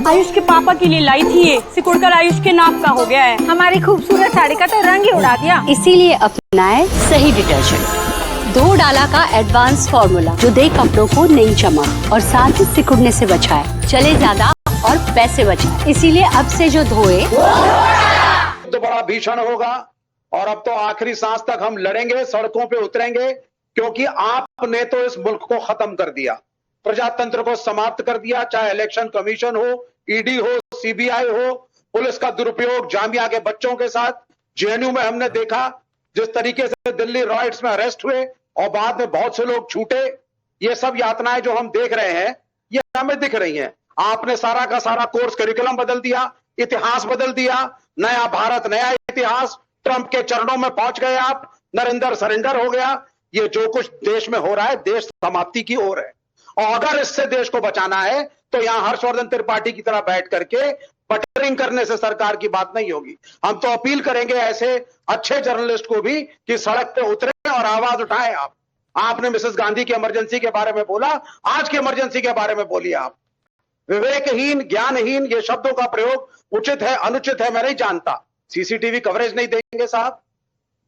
आयुष के पापा के लिए लाई थी ये, सिकुड़कर आयुष के नाक का हो गया है। हमारी खूबसूरत साड़ी का तो रंग ही उड़ा दिया। इसीलिए अपनाए सही डिटर्जेंट, 2 डाला का एडवांस फॉर्मूला जो दे कपड़ों को नई चमक और साथ ही सिकुड़ने से बचाए, चले ज्यादा और पैसे बचाए। इसीलिए अब से जो धोए तो बड़ा भीषण होगा और अब तो आखिरी सांस तक हम लड़ेंगे, सड़कों पे उतरेंगे, क्योंकि आपने तो इस मुल्क को खत्म कर दिया, प्रजातंत्र को समाप्त कर दिया। चाहे इलेक्शन कमीशन हो, ईडी हो, सीबीआई हो, पुलिस का दुरुपयोग जामिया के बच्चों के साथ, जेएनयू में हमने देखा जिस तरीके से दिल्ली रॉयट्स में अरेस्ट हुए और बाद में बहुत से लोग छूटे। ये सब यातनाएं जो हम देख रहे हैं ये हमें दिख रही हैं। आपने सारा का सारा कोर्स करिकुलम बदल दिया, इतिहास बदल दिया, नया भारत नया इतिहास, ट्रंप के चरणों में पहुंच गए आप, नरेंद्र सरेंडर हो गया। ये जो कुछ देश में हो रहा है देश समाप्ति की ओर है, और अगर इससे देश को बचाना है तो यहां हर्षवर्धन त्रिपाठी की तरह बैठ करके बटरिंग करने से सरकार की बात नहीं होगी। हम तो अपील करेंगे ऐसे अच्छे जर्नलिस्ट को भी कि सड़क पे उतरे और आवाज उठाएं। आपने मिसेस गांधी की इमरजेंसी के बारे में बोला, आज की इमरजेंसी के बारे में बोलिए आप। विवेकहीन, ज्ञानहीन, ये शब्दों का प्रयोग उचित है अनुचित है मैं नहीं जानता। सीसीटीवी कवरेज नहीं देंगे साहब,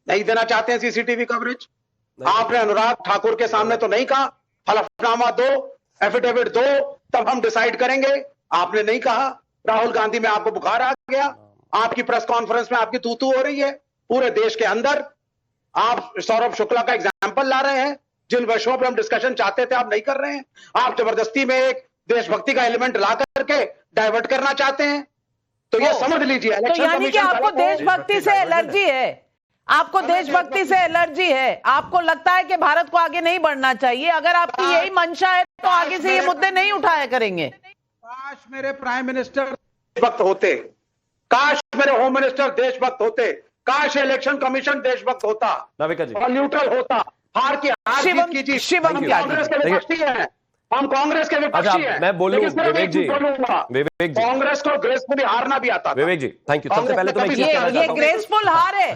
नहीं देना चाहते हैं सीसीटीवी कवरेज। आपने अनुराग ठाकुर के सामने तो नहीं कहा हलफनामा दो, एफिडेविट दो, तब हम डिसाइड करेंगे। आपने नहीं कहा। राहुल गांधी में आपको बुखार आ गया, आपकी प्रेस कॉन्फ्रेंस में आपकी तू हो रही है पूरे देश के अंदर। आप सौरभ शुक्ला का एग्जाम्पल ला रहे हैं, जिन विषयों पर हम डिस्कशन चाहते थे आप नहीं कर रहे हैं। आप जबरदस्ती में एक देशभक्ति का एलिमेंट ला करके डाइवर्ट करना चाहते हैं। तो ये समझ लीजिए, तो यानी कि आपको देशभक्ति से एलर्जी है, आपको देशभक्ति से एलर्जी है। आपको लगता है कि भारत को आगे नहीं बढ़ना चाहिए। अगर आपकी यही मंशा है तो आगे से ये मुद्दे नहीं उठाया करेंगे। काश मेरे प्राइम मिनिस्टर देशभक्त होते, काश मेरे होम मिनिस्टर देशभक्त होते, काश इलेक्शन कमीशन देशभक्त होता और न्यूट्रल होता। हार की हार जीत की जीत। शिवम कांग्रेस के विपक्षी हैं, हम कांग्रेस के विपक्षी हैं। मैं बोलूं विवेक जी, कांग्रेस को ग्रेसफुली हारना भी आता था। विवेक जी थैंक यू। सबसे पहले तो ये ग्रेसफुल हार है।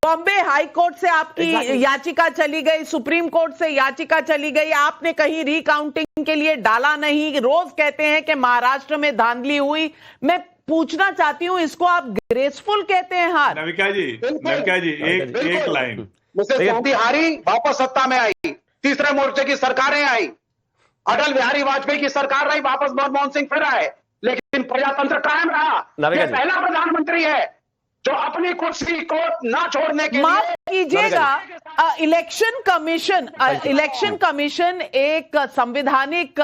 बॉम्बे हाई कोर्ट से आपकी याचिका चली गई, सुप्रीम कोर्ट से याचिका चली गई, आपने कहीं रिकाउंटिंग के लिए डाला नहीं। रोज कहते हैं कि महाराष्ट्र में धांधली हुई। मैं पूछना चाहती हूं, इसको आप ग्रेसफुल कहते हैं हार? नविका जी एक लाइन। मुझसे हारी, वापस सत्ता में आई, तीसरे मोर्चे की सरकारें आई, अटल बिहारी वाजपेयी की सरकार रही, वापस मनमोहन सिंह फिर आए, लेकिन प्रजातंत्र कायम रहा। ये पहला प्रधानमंत्री है जो अपनी कुर्सी को ना छोड़ने के माफ कीजिएगा, इलेक्शन कमीशन एक संवैधानिक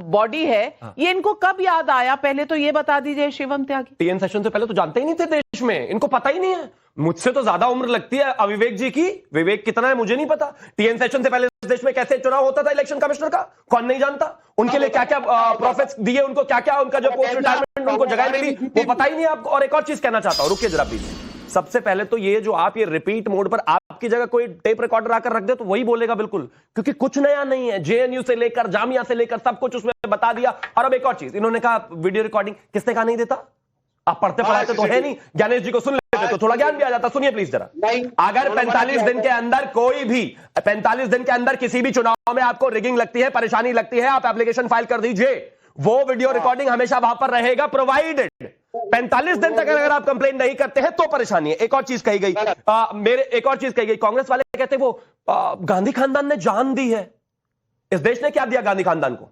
बॉडी है। ये इनको कब याद आया, पहले तो ये बता दीजिए शिवम त्यागी। टीएन सेशन से पहले तो जानते ही नहीं थे देश में, इनको पता ही नहीं है। मुझसे तो ज्यादा उम्र लगती है अविवेक जी की। विवेक कितना है मुझे नहीं पता। टीएन सेशन से पहले इस देश में कैसे चुनाव होता था इलेक्शन कमिश्नर का, कौन नहीं जानता? उनके लिए क्या क्या प्रॉफिट्स दिए, उनको क्या क्या उनका जो पोस्ट रिटायरमेंट उनको जगह मिली वो पता ही नहीं आपको। और एक और चीज कहना चाहता हूं, रुकिए जरा प्लीज। सबसे पहले तो ये जो आप ये रिपीट मोड पर, आपकी जगह कोई टेप रिकॉर्डर आकर रख दे तो वही बोलेगा बिल्कुल, क्योंकि कुछ नया नहीं है। जेएनयू से लेकर जामिया से लेकर सब कुछ उसमें बता दिया। और अब एक और चीज, इन्होंने कहा वीडियो रिकॉर्डिंग, किसने कहा नहीं देता? आप पढ़ते पढ़ाते तो है नहीं, ज्ञानेश जी को सुन लेते तो थोड़ा ज्ञान भी आ जाता। सुनिए प्लीज जरा। अगर 45 दिन के अंदर कोई भी 45 दिन के अंदर किसी भी चुनाव में आपको रिगिंग लगती है, परेशानी लगती है, आप एप्लीकेशन फाइल कर दीजिए, वो वीडियो रिकॉर्डिंग हमेशा वहां पर रहेगा प्रोवाइडेड। 45 दिन तक अगर आप कंप्लेन नहीं करते हैं तो परेशानी है। एक और चीज कही गई, एक और चीज कही गई, कांग्रेस वाले कहते वो गांधी खानदान ने जान दी है। इस देश ने क्या दिया गांधी खानदान को?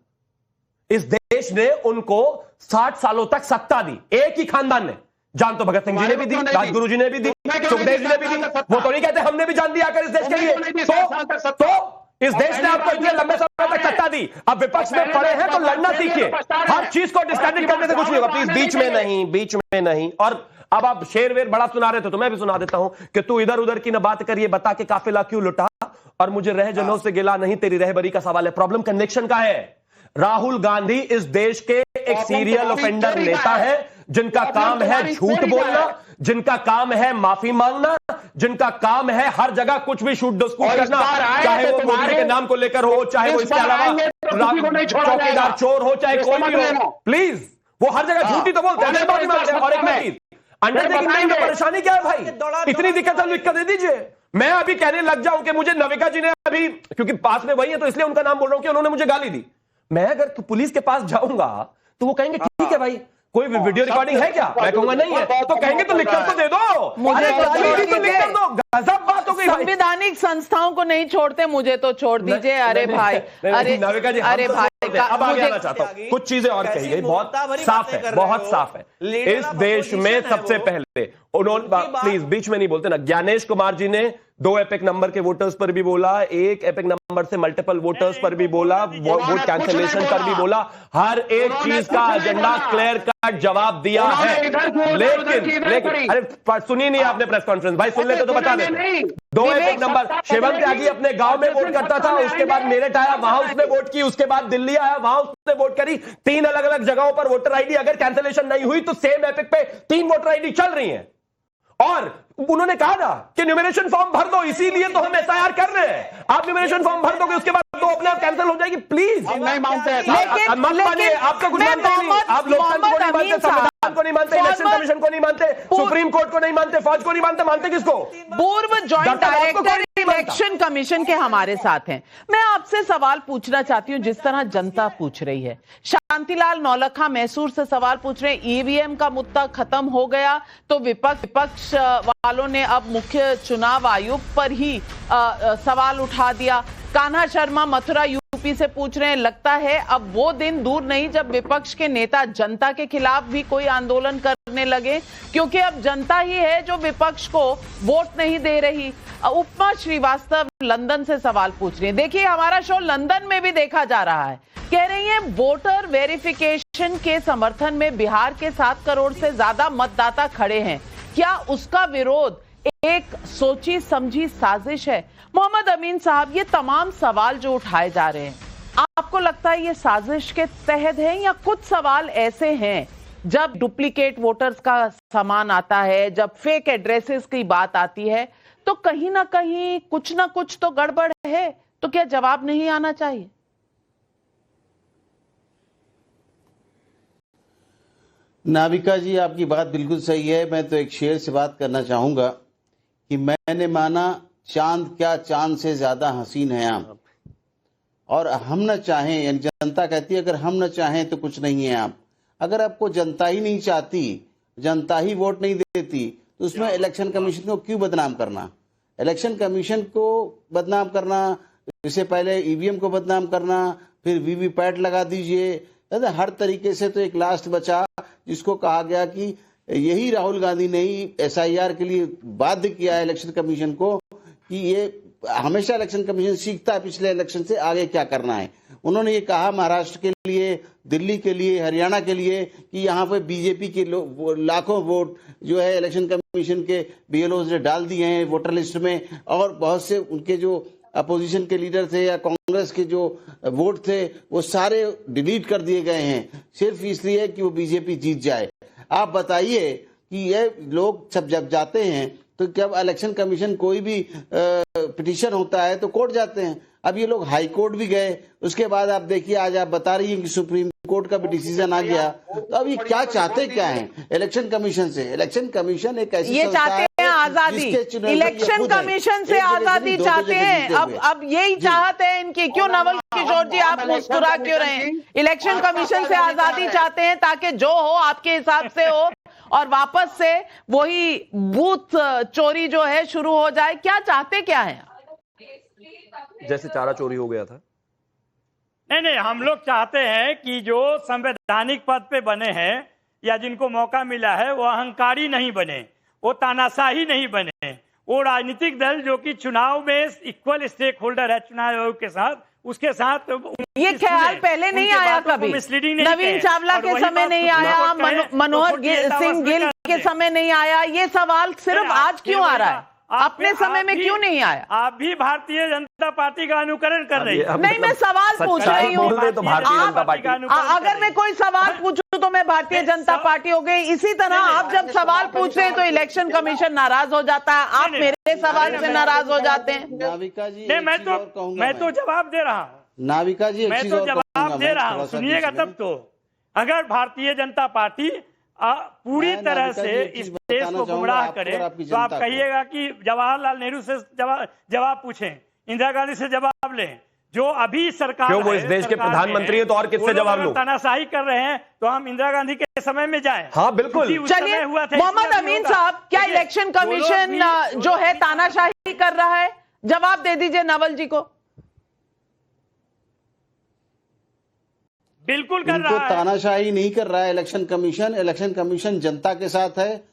इस देश ने उनको 60 सालों तक सत्ता दी, एक ही खानदान ने। जान तो भगत सिंह जी ने भी दी, राजगुरु जी ने भी दी, सुखदेव जी ने भी दी। वो तो नहीं कहते हमने भी जान दिया कर इस देश के लिए। तो इस देश ने आपको इतने लंबे समय तक सत्ता दी, अब विपक्ष में पड़े हैं तो लड़ना सीखिए। हर चीज को डिस्क्रेडिट करने से कुछ नहीं होगा। प्लीज बीच में नहीं। और अब आप शेर वेर बड़ा सुना रहे थे तो मैं भी सुना देता हूं कि तू इधर उधर की न बात करिए, बता के काफिला क्यों लुटा, और मुझे रह जनों से गिला नहीं, तेरी रहबरी का सवाल है। प्रॉब्लम कन्विक्शन का है। राहुल गांधी इस देश के एक सीरियल ऑफेंडर नेता है, जिनका काम है झूठ बोलना, जिनका काम है माफी मांगना, जिनका काम है हर जगह कुछ भी शूट डिस्कूट करना, चाहे वो मोदी के नाम को लेकर हो, चाहे वो इसके अलावा चौकीदार चोर हो, चाहे कोई भी हो। प्लीज, वो हर जगह झूठी तो बोलते हैं। और एक चीज, अंडरटेकिंग में परेशानी क्या है भाई? इतनी दिक्कत है, लिख कर दे दीजिए। मैं अभी कहने लग जाऊं कि मुझे नविका जी ने अभी, क्योंकि पास में वही है तो इसलिए उनका नाम बोल रहा हूं कि उन्होंने मुझे गाली दी। मैं अगर पुलिस के पास जाऊंगा तो वो कहेंगे ठीक है भाई, कोई वीडियो रिकॉर्डिंग है क्या? मैं कहूंगा नहीं है, तो कहेंगे तो लिख कर तो दे दो, मुझे तो लिख कर दो। गजब बात हो गई भाई। संवैधानिक संस्थाओं को नहीं छोड़ते, मुझे तो छोड़ दीजिए। अरे भाई, अरे नाविका जी, अरे भाई, अब आगे आना चाहता हूं, कुछ चीजें और कही गई, बहुत साफ है, बहुत साफ है। इस देश में सबसे पहले उन्होंने, प्लीज बीच में नहीं बोलते ना, ज्ञानेश कुमार जी ने 2 एपिक नंबर के वोटर्स पर भी बोला, 1 एपिक नंबर से मल्टीपल वोटर्स पर भी बोला, वोट कैंसिलेशन पर भी बोला, हर एक चीज का एजेंडा क्लियर कट जवाब दिया है। लेकिन अरे सुनी नहीं आपने प्रेस कॉन्फ्रेंस? भाई सुन लेते तो बता देते। 2 एपिक नंबर, शिवम त्यागी अपने गांव में वोट करता था, उसके बाद मेरठ आया, वहां उसने वोट की, उसके बाद दिल्ली आया, वहां उसने वोट करी। 3 अलग अलग जगहों पर वोटर आईडी अगर कैंसिलेशन नहीं हुई तो सेम एपिक पे 3 वोटर आईडी चल रही है। और उन्होंने कहा था कि न्यूमरेशन फॉर्म भर दो, इसीलिए तो हम एसआईआर कर रहे हैं। आप न्यूमरेशन फॉर्म भर दोगे, उसके बाद तो अपने आप कैंसिल हो जाएगी। प्लीज नहीं मानते हैं। लेकिन मत मानिए, आप तो कुछ मानते ही नहीं। आप लोकतंत्र को नहीं मानते, संविधान को नहीं मानते, इलेक्शन कमीशन को नहीं मानते, सुप्रीम कोर्ट को नहीं मानते, फौज को नहीं मानते, मानते किसको? पूर्व जॉइंट डायरेक्टर इलेक्शन कमीशन के हमारे साथ हैं। मैं आपसे सवाल पूछना चाहती हूं जिस तरह जनता पूछ रही है। शांतिलाल नौलखा मैसूर से सवाल पूछ रहे हैं, ईवीएम का मुद्दा खत्म हो गया तो विपक्ष वालों ने अब मुख्य चुनाव आयुक्त पर ही सवाल उठा दिया। कान्हा शर्मा मथुरा यूपी से पूछ रहे हैं, लगता है अब वो दिन दूर नहीं जब विपक्ष के नेता जनता के खिलाफ भी कोई आंदोलन करने लगे, क्योंकि अब जनता ही है जो विपक्ष को वोट नहीं दे रही। उपमा श्रीवास्तव लंदन से सवाल पूछ रही है। देखिए, हमारा शो लंदन में भी देखा जा रहा है। कह रही है वोटर वेरिफिकेशन के समर्थन में बिहार के 7 करोड़ से ज्यादा मतदाता खड़े हैं, क्या उसका विरोध एक सोची समझी साजिश है? मोहम्मद अमीन साहब, ये तमाम सवाल जो उठाए जा रहे हैं, आपको लगता है ये साजिश के तहत है या कुछ सवाल ऐसे हैं जब डुप्लीकेट वोटर्स का सामान आता है, जब फेक एड्रेसेस की बात आती है, तो कहीं ना कहीं कुछ ना कुछ तो गड़बड़ है, तो क्या जवाब नहीं आना चाहिए? नाविका जी, आपकी बात बिल्कुल सही है। मैं तो एक शेर से बात करना चाहूंगा कि मैंने माना चांद क्या चांद से ज्यादा हसीन है आप, और हम न चाहें, यानी जनता कहती है अगर हम न चाहें तो कुछ नहीं है आप। अगर आपको जनता ही नहीं चाहती, जनता ही वोट नहीं देती, तो उसमें इलेक्शन कमीशन को क्यों बदनाम करना? इलेक्शन कमीशन को बदनाम करना, इससे पहले ईवीएम को बदनाम करना, फिर वीवीपैट लगा दीजिए, हर तरीके से तो एक लास्ट बचा जिसको कहा गया कि यही राहुल गांधी ने ही एसआईआर के लिए बाध्य किया है इलेक्शन कमीशन को कि ये हमेशा इलेक्शन कमीशन सीखता है पिछले इलेक्शन से आगे क्या करना है। उन्होंने ये कहा महाराष्ट्र के लिए, दिल्ली के लिए, हरियाणा के लिए कि यहाँ पे बीजेपी के लाखों वोट जो है इलेक्शन कमीशन के बीएलओज ने डाल दिए हैं वोटर लिस्ट में, और बहुत से उनके जो अपोजिशन के लीडर थे या कांग्रेस के जो वोट थे वो सारे डिलीट कर दिए गए हैं, सिर्फ इसलिए कि वो बीजेपी जीत जाए। आप बताइए कि ये लोग सब जब जाते हैं तो जब इलेक्शन कमीशन कोई भी पिटीशन होता है तो कोर्ट जाते हैं। अब ये लोग हाई कोर्ट भी गए, उसके बाद आप देखिए आज आप बता रही हैं कि सुप्रीम कोर्ट का भी डिसीजन आ गया। तो अब ये क्या चाहते क्या हैं इलेक्शन कमिशन से? इलेक्शन कमीशन एक ऐसी ये चाहते हैं आजादी, इलेक्शन कमीशन से आजादी चाहते हैं। अब यही चाहते हैं इनकी। क्यों नवल किशोर जी आप मुस्कुरा क्यों रहे हैं? इलेक्शन कमीशन से आजादी चाहते हैं ताकि जो हो आपके हिसाब से हो और वापस से वही बूथ चोरी जो है शुरू हो जाए। क्या चाहते क्या है? जैसे चारा चोरी हो गया था। नहीं, हम लोग चाहते हैं कि जो संवैधानिक पद पे बने हैं या जिनको मौका मिला है वो अहंकारी नहीं बने, वो तानाशाही नहीं बने, वो राजनीतिक दल जो कि चुनाव में इक्वल स्टेक होल्डर है चुनाव आयोग के साथ, उसके साथ ये ख्याल पहले नहीं आया कभी। नवीन चावला के समय नहीं आया, मनोहर सिंह गिल के समय नहीं आया। ये सवाल सिर्फ आज क्यों आ रहा है? अपने समय में क्यों नहीं आया? आप भी भारतीय जनता पार्टी का अनुकरण कर रही है। नहीं, मैं सवाल पूछ रही हूँ। अगर मैं कोई सवाल पूछूं तो मैं भारतीय जनता पार्टी हो गई। इसी तरह आप जब सवाल पूछ रहे हैं तो इलेक्शन कमीशन नाराज हो जाता है, आप मेरे सवाल से नाराज हो जाते हैं। नाविका जी, मैं तो जवाब दे रहा हूँ। नाविका जी, मैं तो जवाब दे रहा हूँ, सुनिएगा तब तो। अगर भारतीय जनता पार्टी पूरी तरह से इस देश को गुमराह करे तो आप कहिएगा कि जवाहरलाल नेहरू से जवाब पूछें, इंदिरा गांधी से जवाब लें, जो अभी सरकार क्यों वो इस है, देश के सरकार में प्रधानमंत्री है तो और किससे वो लोग जवाब अगर लूं? तानाशाही कर रहे हैं तो हम इंदिरा गांधी के समय में जाएं। हाँ बिल्कुल। क्योंकि उस चलिए समय हुआ था, मोहम्मद इसलिए अभी अमीन होगा। साहब, क्या देखिए, इलेक्शन जो लोग कमीशन भी- जो है तानाशाही कर रहा है? जवाब दे दीजिए नवल जी को। बिल्कुल कर इनको रहा है। तानाशाही नहीं कर रहा है इलेक्शन कमीशन जनता के साथ है